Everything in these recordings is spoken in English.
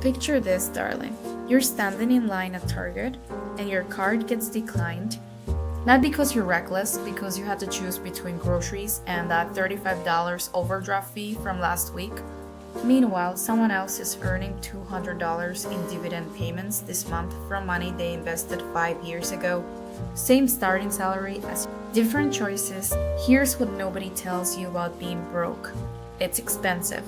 Picture this, darling. You're standing in line at Target and your card gets declined. Not because you're reckless, because you had to choose between groceries and that $35 overdraft fee from last week. Meanwhile, someone else is earning $200 in dividend payments this month from money they invested 5 years ago. Same starting salary as different choices. Here's what nobody tells you about being broke. It's expensive.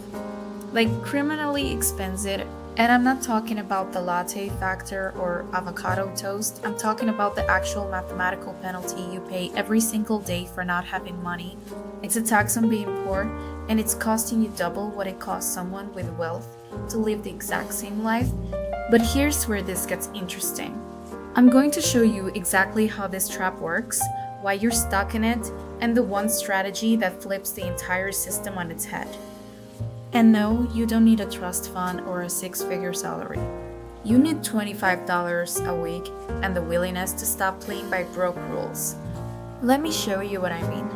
Like criminally expensive. And I'm not talking about the latte factor or avocado toast. I'm talking about the actual mathematical penalty you pay every single day for not having money. It's a tax on being poor, and it's costing you double what it costs someone with wealth to live the exact same life. But here's where this gets interesting. I'm going to show you exactly how this trap works, why you're stuck in it, and the one strategy that flips the entire system on its head. And no, you don't need a trust fund or a six-figure salary. You need $25 a week and the willingness to stop playing by broke rules. Let me show you what I mean.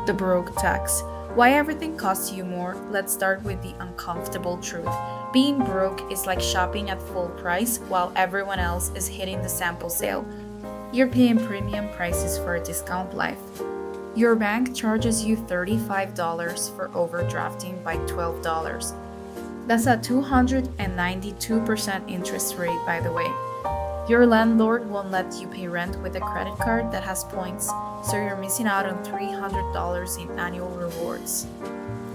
The broke tax. Why everything costs you more? Let's start with the uncomfortable truth. Being broke is like shopping at full price while everyone else is hitting the sample sale. You're paying premium prices for a discount life. Your bank charges you $35 for overdrafting by $12. That's a 292% interest rate, by the way. Your landlord won't let you pay rent with a credit card that has points, so you're missing out on $300 in annual rewards.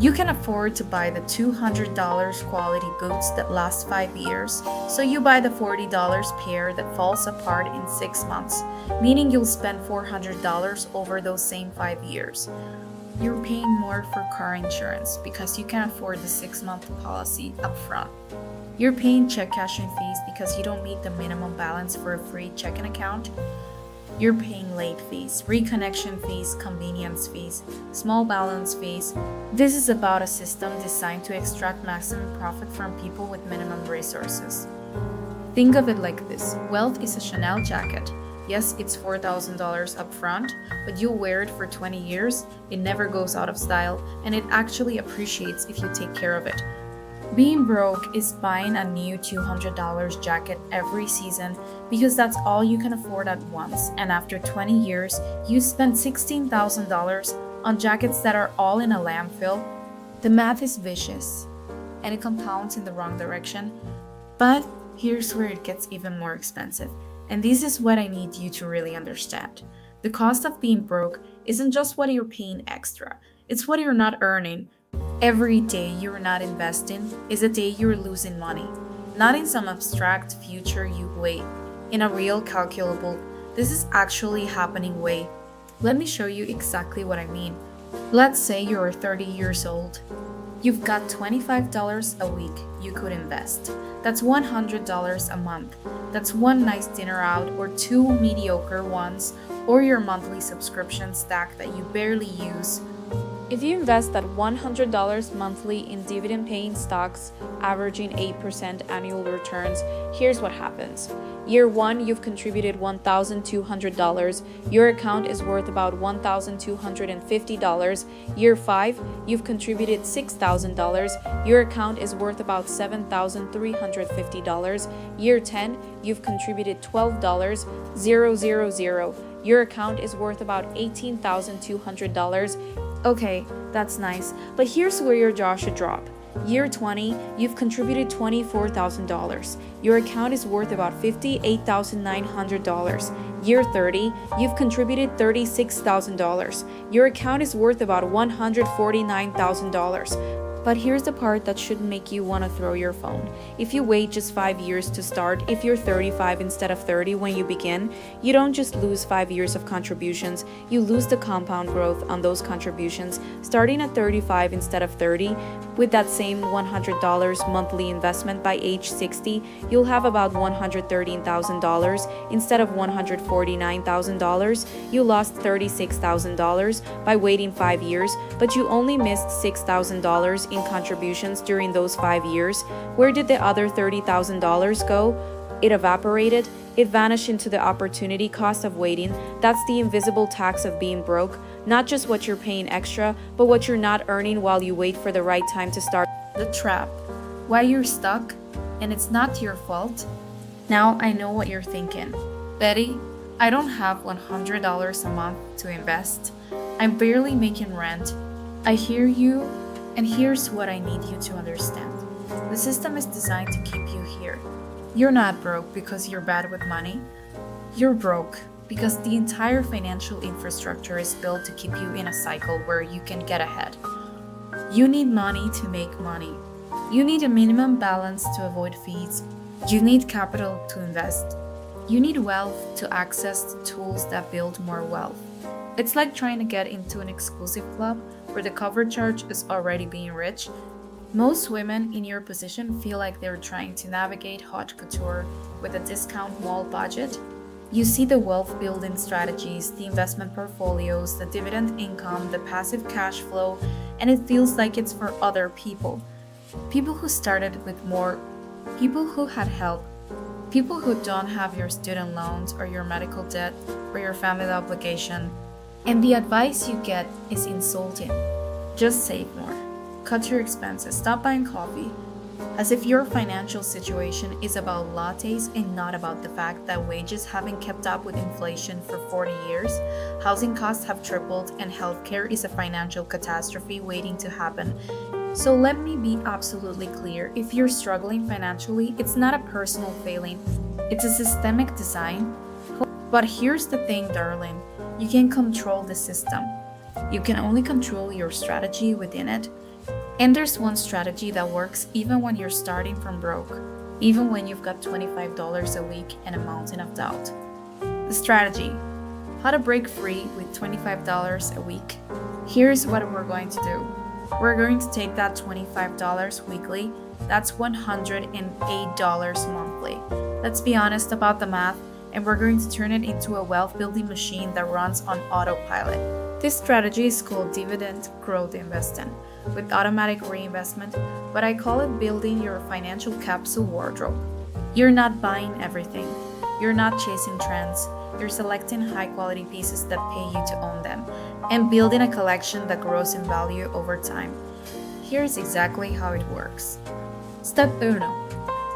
You can afford to buy the $200 quality boots that last 5 years, so you buy the $40 pair that falls apart in 6 months, meaning you'll spend $400 over those same 5 years. You're paying more for car insurance because you can afford the 6-month policy upfront. You're paying check cashing fees because you don't meet the minimum balance for a free checking account. You're paying late fees, reconnection fees, convenience fees, small balance fees. This is about a system designed to extract maximum profit from people with minimum resources. Think of it like this. Wealth is a Chanel jacket. Yes, it's $4,000 upfront, but you'll wear it for 20 years, it never goes out of style, and it actually appreciates if you take care of it. Being broke is buying a new $200 jacket every season because that's all you can afford at once, and after 20 years, you spend $16,000 on jackets that are all in a landfill. The math is vicious, and it compounds in the wrong direction. But here's where it gets even more expensive, and this is what I need you to really understand. The cost of being broke isn't just what you're paying extra, it's what you're not earning. Every day you're not investing is a day you're losing money. Not in some abstract future you wait, in a real calculable, this is actually happening way. Let me show you exactly what I mean. Let's say you're 30 years old. You've got $25 a week you could invest. That's $100 a month. That's one nice dinner out or 2 mediocre ones, or your monthly subscription stack that you barely use. If you invest that $100 monthly in dividend-paying stocks, averaging 8% annual returns, here's what happens. Year 1, you've contributed $1,200. Your account is worth about $1,250. Year 5, you've contributed $6,000. Your account is worth about $7,350. Year 10, you've contributed $12,000. Your account is worth about $18,200. Okay, that's nice, but here's where your jaw should drop. Year 20, you've contributed $24,000. Your account is worth about $58,900. Year 30, you've contributed $36,000. Your account is worth about $149,000. But here's the part that should make you want to throw your phone. If you wait just 5 years to start, if you're 35 instead of 30 when you begin, you don't just lose 5 years of contributions, you lose the compound growth on those contributions. Starting at 35 instead of 30, with that same $100 monthly investment by age 60, you'll have about $113,000 instead of $149,000. You lost $36,000 by waiting 5 years, but you only missed $6,000 in contributions during those 5 years. Where did the other $30,000 go? It evaporated. It vanished into the opportunity cost of waiting. That's the invisible tax of being broke. Not just what you're paying extra, but what you're not earning while you wait for the right time to start. The trap. Why you're stuck? and it's not your fault? Now I know what you're thinking. Betty, I don't have $100 a month to invest. I'm barely making rent. I hear you, and here's what I need you to understand. The system is designed to keep you here. You're not broke because you're bad with money. You're broke because the entire financial infrastructure is built to keep you in a cycle where you can get ahead. You need money to make money. You need a minimum balance to avoid fees. You need capital to invest. You need wealth to access the tools that build more wealth. It's like trying to get into an exclusive club where the cover charge is already being rich. Most women in your position feel like they're trying to navigate haute couture with a discount mall budget. You see the wealth building strategies, the investment portfolios, the dividend income, the passive cash flow, and it feels like it's for other people. People who started with more, people who had help, people who don't have your student loans or your medical debt or your family obligation. And the advice you get is insulting. Just save more. Cut your expenses. Stop buying coffee. As if your financial situation is about lattes and not about the fact that wages haven't kept up with inflation for 40 years, housing costs have tripled, and healthcare is a financial catastrophe waiting to happen. So let me be absolutely clear. If you're struggling financially, it's not a personal failing. It's a systemic design. But here's the thing, darling. You can control the system. You can only control your strategy within it. And there's one strategy that works even when you're starting from broke, even when you've got $25 a week and a mountain of doubt. The strategy: how to break free with $25 a week. Here's what we're going to do. We're going to take that $25 weekly, that's $108 monthly. Let's be honest about the math, and we're going to turn it into a wealth building machine that runs on autopilot. This strategy is called dividend growth investing with automatic reinvestment, but I call it building your financial capsule wardrobe. You're not buying everything. You're not chasing trends. You're selecting high quality pieces that pay you to own them and building a collection that grows in value over time. Here's exactly how it works. Step 1.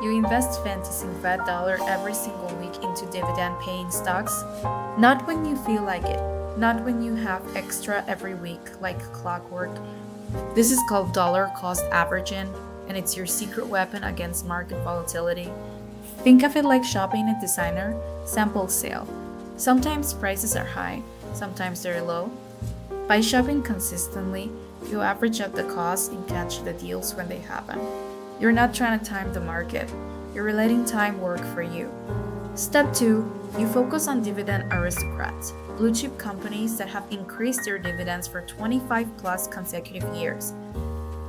You invest fantasy Fed dollar every single week into dividend paying stocks, not when you feel like it, not when you have extra every week like clockwork. This is called dollar cost averaging, and it's your secret weapon against market volatility. Think of it like shopping at designer sample sale. Sometimes prices are high, sometimes they're low. By shopping consistently, you average out the costs and catch the deals when they happen. You're not trying to time the market, you're letting time work for you. Step 2, you focus on dividend aristocrats, blue chip companies that have increased their dividends for 25 plus consecutive years.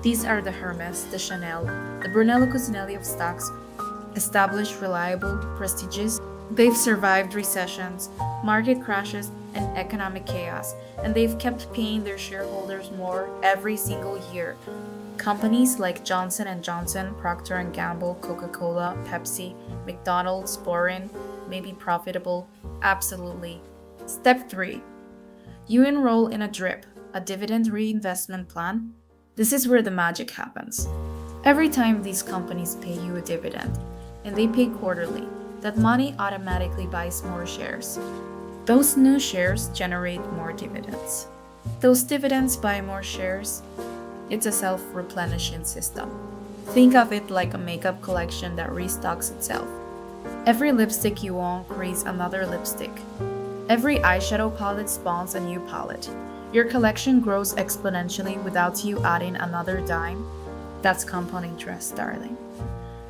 These are the Hermes, the Chanel, the Brunello Cucinelli of stocks, established, reliable, prestigious. They've survived recessions, market crashes, and economic chaos, and they've kept paying their shareholders more every single year. Companies like Johnson & Johnson, Procter & Gamble, Coca-Cola, Pepsi, McDonald's, Boring may be profitable, absolutely. Step 3. You enroll in a DRIP, a dividend reinvestment plan. This is where the magic happens. Every time these companies pay you a dividend, and they pay quarterly, that money automatically buys more shares. Those new shares generate more dividends. Those dividends buy more shares. It's a self-replenishing system. Think of it like a makeup collection that restocks itself. Every lipstick you own creates another lipstick. Every eyeshadow palette spawns a new palette. Your collection grows exponentially without you adding another dime. That's compound interest, darling.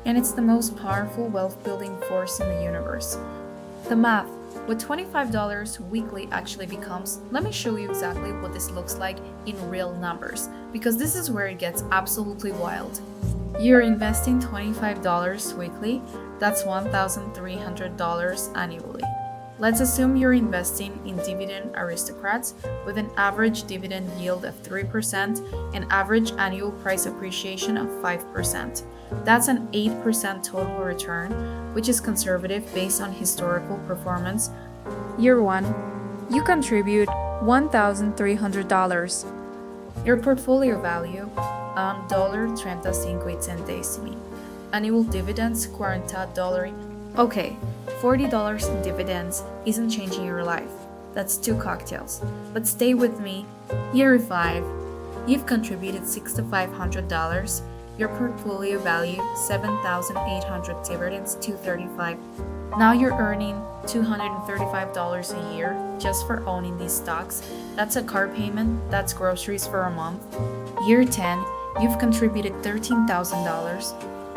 And it's the most powerful wealth-building force in the universe. The math. What $25 weekly actually becomes, let me show you exactly what this looks like in real numbers, because this is where it gets absolutely wild. You're investing $25 weekly, that's $1,300 annually. Let's assume you're investing in dividend aristocrats with an average dividend yield of 3% and average annual price appreciation of 5%. That's an 8% total return, which is conservative based on historical performance. Year 1, you contribute $1,300. Your portfolio value, $35 centésimo. Annual dividends, $40. Okay, $40 in dividends isn't changing your life. That's 2 cocktails. But stay with me. Year 5. You've contributed $6,500. Your portfolio value, $7,800 dividends, $235. Now you're earning $235 a year just for owning these stocks. That's a car payment, that's groceries for a month. Year 10, you've contributed $13,000.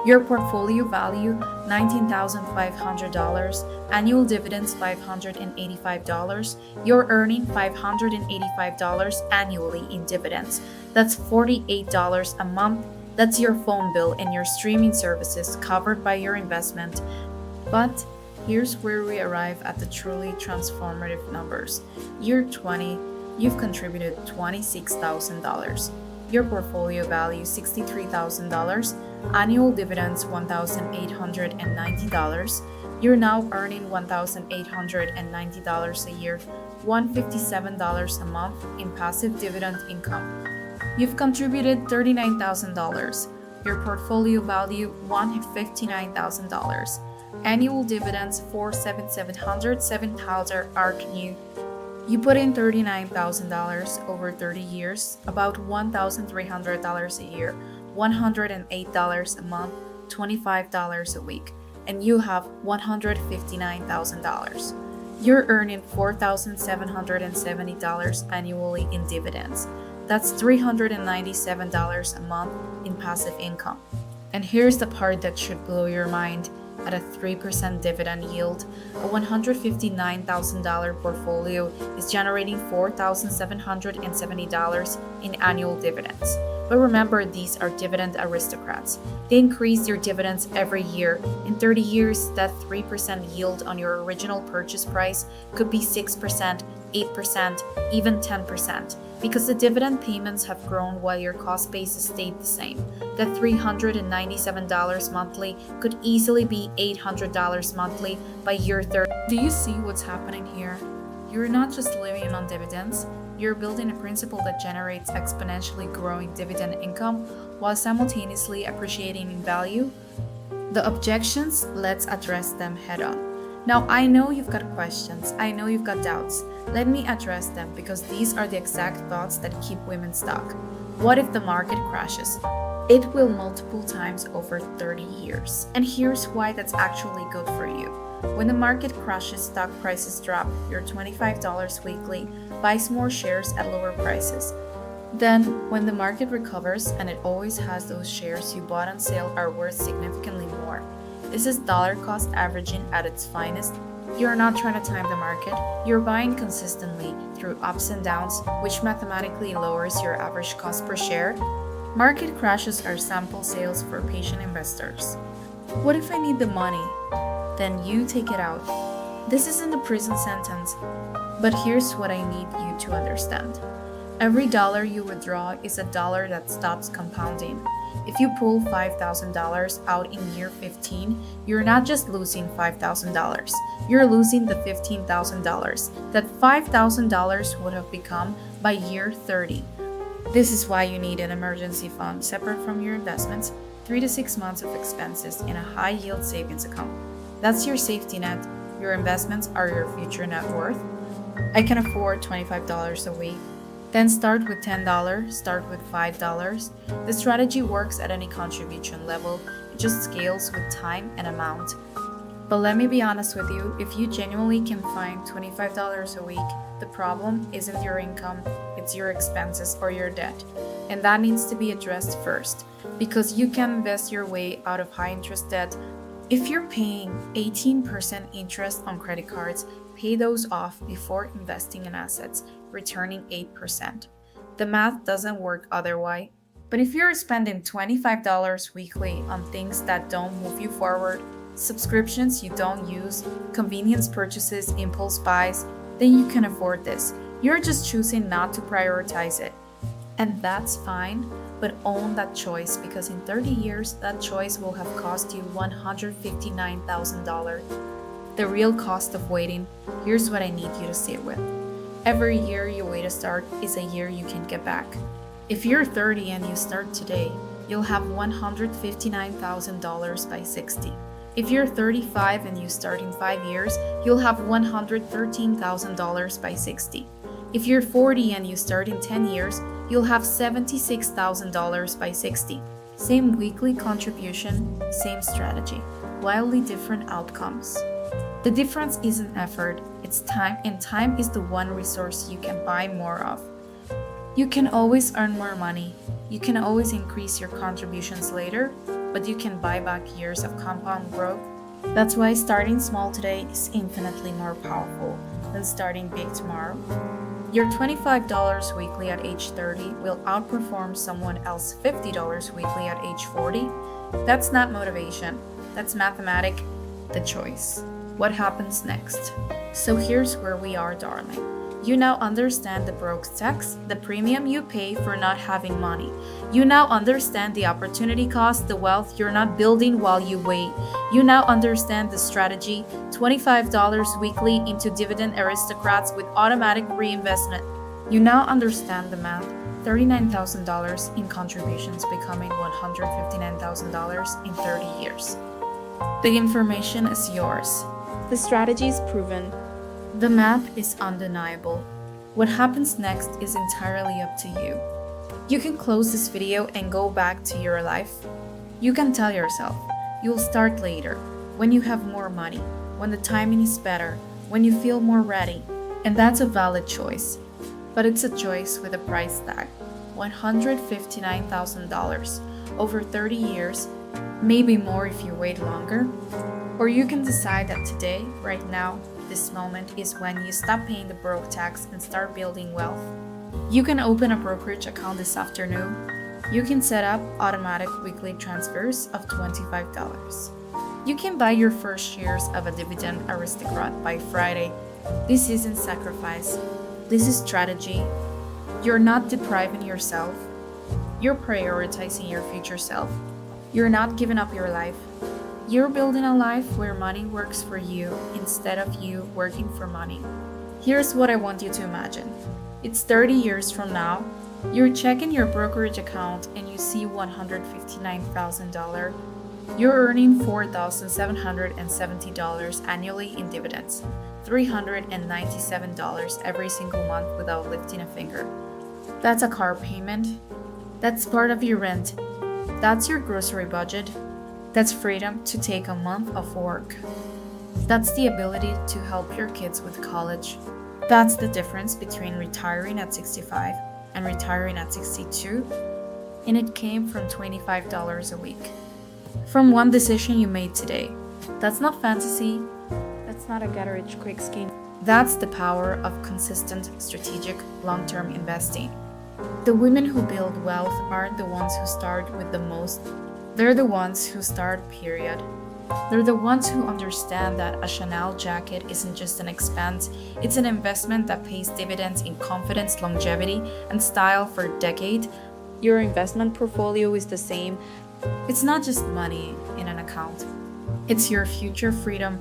Your portfolio value, $19,500. Annual dividends, $585. You're earning $585 annually in dividends. That's $48 a month. That's your phone bill and your streaming services covered by your investment. But here's where we arrive at the truly transformative numbers. Year 20, you've contributed $26,000. Your portfolio value $63,000. Annual dividends $1,890. You're now earning $1,890 a year, $157 a month in passive dividend income. You've contributed $39,000. Your portfolio value $159,000. Annual dividends $4,700, $7,000 are new. You put in $39,000 over 30 years, about $1,300 a year, $108 a month, $25 a week, and you have $159,000. You're earning $4,770 annually in dividends. That's $397 a month in passive income. And here's the part that should blow your mind. At a 3% dividend yield, a $159,000 portfolio is generating $4,770 in annual dividends. But remember, these are dividend aristocrats. They increase their dividends every year. In 30 years, that 3% yield on your original purchase price could be 6%, 8%, even 10%, because the dividend payments have grown while your cost base has stayed the same. That $397 monthly could easily be $800 monthly by year 30. Do you see what's happening here? You're not just living on dividends, you're building a principle that generates exponentially growing dividend income while simultaneously appreciating in value. The objections, let's address them head on. Now, I know you've got questions, I know you've got doubts. Let me address them because these are the exact thoughts that keep women stuck. What if the market crashes? It will multiple times over 30 years. And here's why that's actually good for you. When the market crashes, stock prices drop, your $25 weekly buys more shares at lower prices. Then, when the market recovers, and it always has, those shares you bought on sale are worth significantly more. This is dollar cost averaging at its finest. You're not trying to time the market, you're buying consistently through ups and downs, which mathematically lowers your average cost per share. Market crashes are sample sales for patient investors. What if I need the money? Then you take it out. This isn't a prison sentence, but here's what I need you to understand. Every dollar you withdraw is a dollar that stops compounding. If you pull $5,000 out in year 15, you're not just losing $5,000, you're losing the $15,000 that $5,000 would have become by year 30. This is why you need an emergency fund separate from your investments, 3 to 6 months of expenses in a high-yield savings account. That's your safety net. Your investments are your future net worth. I can afford $25 a week. Then start with $10, start with $5. The strategy works at any contribution level. It just scales with time and amount. But let me be honest with you, if you genuinely can find $25 a week, the problem isn't your income, it's your expenses or your debt. And that needs to be addressed first, because you can invest your way out of high interest debt. If you're paying 18% interest on credit cards, pay those off before investing in assets, returning 8%. The math doesn't work otherwise. But if you're spending $25 weekly on things that don't move you forward, subscriptions you don't use, convenience purchases, impulse buys, then you can afford this. You're just choosing not to prioritize it. And that's fine, but own that choice, because in 30 years, that choice will have cost you $159,000. The real cost of waiting, here's what I need you to sit with. Every year you wait to start is a year you can get back. If you're 30 and you start today, you'll have $159,000 by 60. If you're 35 and you start in 5 years, you'll have $113,000 by 60. If you're 40 and you start in 10 years, you'll have $76,000 by 60. Same weekly contribution, same strategy, wildly different outcomes. The difference isn't effort, it's time, and time is the one resource you can buy more of. You can always earn more money, you can always increase your contributions later, but you can buy back years of compound growth. That's why starting small today is infinitely more powerful than starting big tomorrow. Your $25 weekly at age 30 will outperform someone else's $50 weekly at age 40. That's not motivation, that's mathematic, the choice. What happens next? So here's where we are, darling. You now understand the broke tax, the premium you pay for not having money. You now understand the opportunity cost, the wealth you're not building while you wait. You now understand the strategy, $25 weekly into dividend aristocrats with automatic reinvestment. You now understand the math, $39,000 in contributions becoming $159,000 in 30 years. The information is yours. The strategy is proven. The math is undeniable. What happens next is entirely up to you. You can close this video and go back to your life. You can tell yourself, you'll start later, when you have more money, when the timing is better, when you feel more ready. And that's a valid choice. But it's a choice with a price tag, $159,000 over 30 years, maybe more if you wait longer. Or you can decide that today, right now, this moment is when you stop paying the broke tax and start building wealth. You can open a brokerage account this afternoon. You can set up automatic weekly transfers of $25. You can buy your first shares of a dividend aristocrat by Friday. This isn't sacrifice. This is strategy. You're not depriving yourself. You're prioritizing your future self. You're not giving up your life. You're building a life where money works for you instead of you working for money. Here's what I want you to imagine. It's 30 years from now. You're checking your brokerage account and you see $159,000. You're earning $4,770 annually in dividends, $397 every single month without lifting a finger. That's a car payment. That's part of your rent. That's your grocery budget. That's freedom to take a month of work. That's the ability to help your kids with college. That's the difference between retiring at 65 and retiring at 62. And it came from $25 a week. From one decision you made today. That's not fantasy. That's not a get-rich-quick scheme. That's the power of consistent, strategic, long-term investing. The women who build wealth aren't the ones who start with the most. They're the ones who start, period. They're the ones who understand that a Chanel jacket isn't just an expense, it's an investment that pays dividends in confidence, longevity, and style for a decade. Your investment portfolio is the same. It's not just money in an account. It's your future freedom,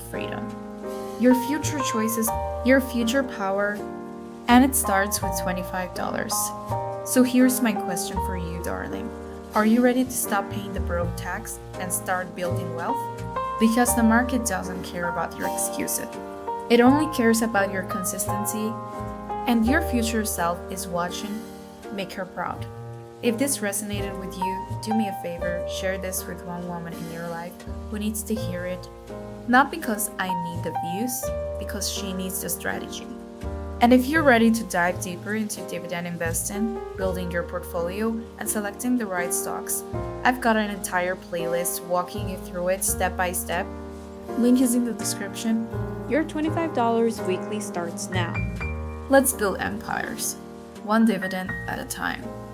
your future choices, your future power, and it starts with $25. So here's my question for you, darling. Are you ready to stop paying the broke tax and start building wealth? Because the market doesn't care about your excuses. It only cares about your consistency, and your future self is watching. Make her proud. If this resonated with you, do me a favor, share this with one woman in your life who needs to hear it. Not because I need the views, because she needs the strategy. And if you're ready to dive deeper into dividend investing, building your portfolio, and selecting the right stocks, I've got an entire playlist walking you through it step by step. Link is in the description. Your $25 weekly starts now. Let's build empires, one dividend at a time.